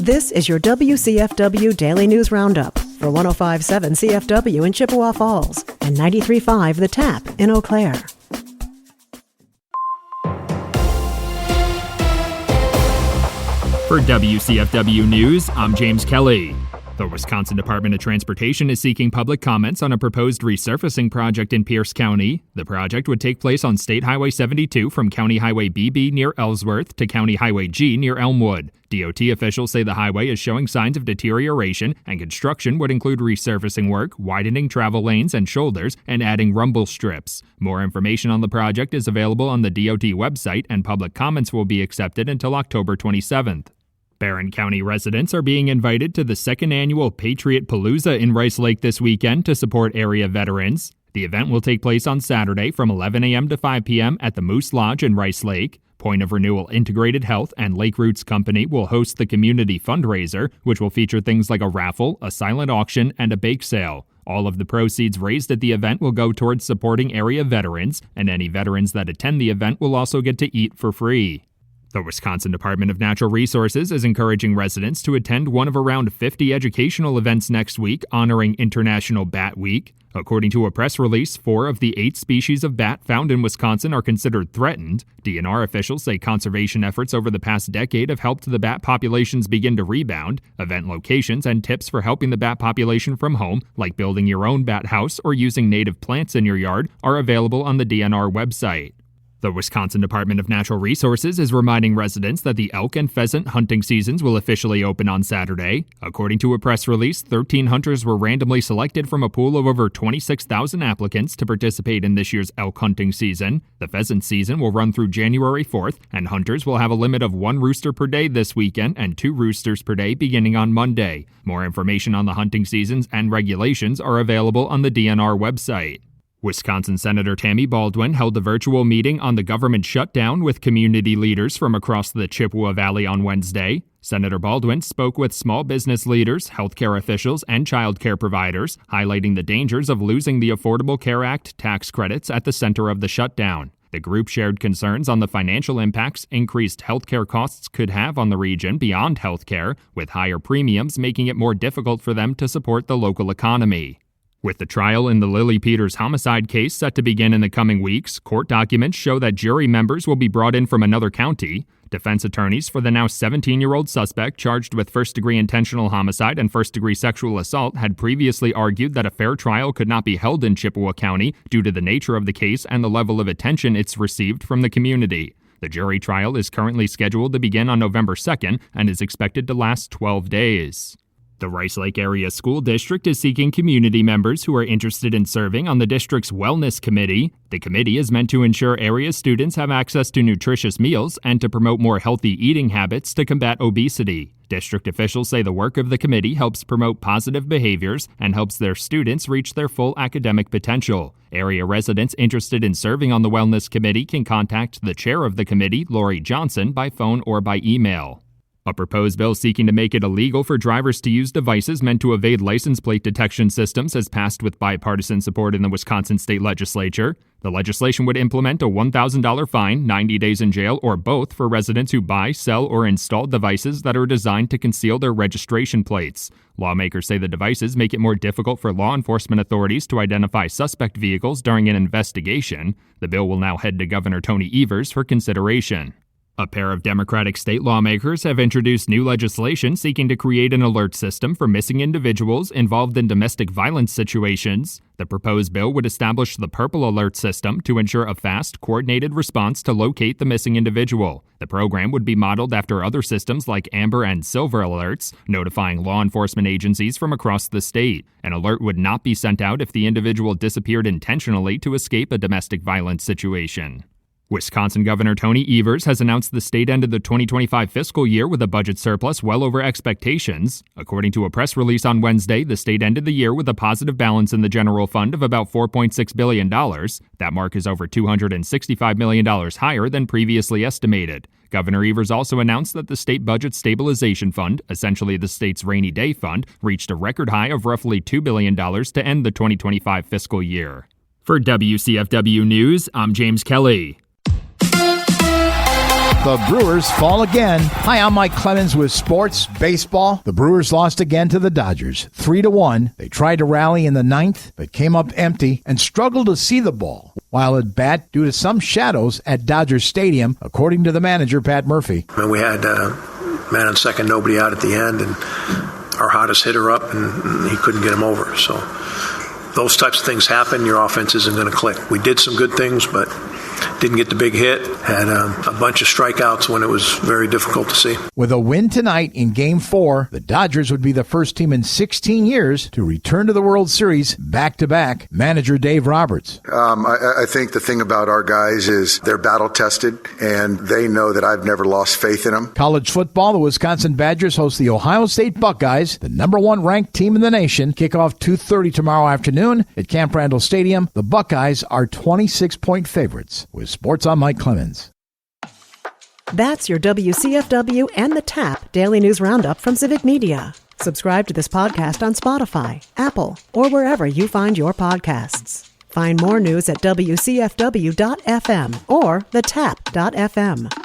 This is your WCFW Daily News Roundup for 105.7 CFW in Chippewa Falls and 93.5 The Tap in Eau Claire. For WCFW News, I'm James Kelly. The Wisconsin Department of Transportation is seeking public comments on a proposed resurfacing project in Pierce County. The project would take place on State Highway 72 from County Highway BB near Ellsworth to County Highway G near Elmwood. DOT officials say the highway is showing signs of deterioration, and construction would include resurfacing work, widening travel lanes and shoulders, and adding rumble strips. More information on the project is available on the DOT website, and public comments will be accepted until October 27th. Barron County residents are being invited to the second annual Patriot Palooza in Rice Lake this weekend to support area veterans. The event will take place on Saturday from 11 a.m. to 5 p.m. at the Moose Lodge in Rice Lake. Point of Renewal Integrated Health and Lake Roots Company will host the community fundraiser, which will feature things like a raffle, a silent auction, and a bake sale. All of the proceeds raised at the event will go towards supporting area veterans, and any veterans that attend the event will also get to eat for free. The Wisconsin Department of Natural Resources is encouraging residents to attend one of around 50 educational events next week honoring International Bat Week. According to a press release, 4 of the 8 species of bat found in Wisconsin are considered threatened. DNR officials say conservation efforts over the past decade have helped the bat populations begin to rebound. Event locations and tips for helping the bat population from home, like building your own bat house or using native plants in your yard, are available on the DNR website. The Wisconsin Department of Natural Resources is reminding residents that the elk and pheasant hunting seasons will officially open on Saturday. According to a press release, 13 hunters were randomly selected from a pool of over 26,000 applicants to participate in this year's elk hunting season. The pheasant season will run through January 4th, and hunters will have a limit of 1 rooster per day this weekend and 2 roosters per day beginning on Monday. More information on the hunting seasons and regulations are available on the DNR website. Wisconsin Senator Tammy Baldwin held a virtual meeting on the government shutdown with community leaders from across the Chippewa Valley on Wednesday. Senator Baldwin spoke with small business leaders, healthcare officials, and child care providers, highlighting the dangers of losing the Affordable Care Act tax credits at the center of the shutdown. The group shared concerns on the financial impacts increased healthcare costs could have on the region beyond healthcare, with higher premiums making it more difficult for them to support the local economy. With the trial in the Lily Peters homicide case set to begin in the coming weeks, court documents show that jury members will be brought in from another county. Defense attorneys for the now 17-year-old suspect charged with first-degree intentional homicide and first-degree sexual assault had previously argued that a fair trial could not be held in Chippewa County due to the nature of the case and the level of attention it's received from the community. The jury trial is currently scheduled to begin on November 2nd and is expected to last 12 days. The Rice Lake Area School District is seeking community members who are interested in serving on the district's Wellness Committee. The committee is meant to ensure area students have access to nutritious meals and to promote more healthy eating habits to combat obesity. District officials say the work of the committee helps promote positive behaviors and helps their students reach their full academic potential. Area residents interested in serving on the Wellness Committee can contact the chair of the committee, Lori Johnson, by phone or by email. A proposed bill seeking to make it illegal for drivers to use devices meant to evade license plate detection systems has passed with bipartisan support in the Wisconsin state legislature. The legislation would implement a $1,000 fine, 90 days in jail, or both for residents who buy, sell, or install devices that are designed to conceal their registration plates. Lawmakers say the devices make it more difficult for law enforcement authorities to identify suspect vehicles during an investigation. The bill will now head to Governor Tony Evers for consideration. A pair of Democratic state lawmakers have introduced new legislation seeking to create an alert system for missing individuals involved in domestic violence situations. The proposed bill would establish the Purple Alert system to ensure a fast, coordinated response to locate the missing individual. The program would be modeled after other systems like Amber and Silver Alerts, notifying law enforcement agencies from across the state. An alert would not be sent out if the individual disappeared intentionally to escape a domestic violence situation. Wisconsin Governor Tony Evers has announced the state ended the 2025 fiscal year with a budget surplus well over expectations. According to a press release on Wednesday, the state ended the year with a positive balance in the general fund of about $4.6 billion. That mark is over $265 million higher than previously estimated. Governor Evers also announced that the State Budget Stabilization Fund, essentially the state's rainy day fund, reached a record high of roughly $2 billion to end the 2025 fiscal year. For WCFW News, I'm James Kelly. The Brewers fall again. Hi, I'm Mike Clemens with Sports Baseball. The Brewers lost again to the Dodgers, 3-1. They tried to rally in the ninth, but came up empty and struggled to see the ball while at bat due to some shadows at Dodger Stadium, according to the manager, Pat Murphy. We had man on second, nobody out at the end, and our hottest hitter up, and he couldn't get him over. So those types of things happen. Your offense isn't going to click. We did some good things, but didn't get the big hit. Had a bunch of strikeouts when it was very difficult to see. With a win tonight in Game 4, the Dodgers would be the first team in 16 years to return to the World Series back-to-back. Manager Dave Roberts. I think the thing about our guys is they're battle-tested, and they know that I've never lost faith in them. College football, the Wisconsin Badgers host the Ohio State Buckeyes, the number 1 ranked team in the nation. Kickoff 2:30 tomorrow afternoon at Camp Randall Stadium. The Buckeyes are 26-point favorites. With sports, I'm Mike Clemens. That's your WCFW and the TAP Daily News Roundup from Civic Media. Subscribe to this podcast on Spotify, Apple, or wherever you find your podcasts. Find more news at WCFW.FM or thetap.fm.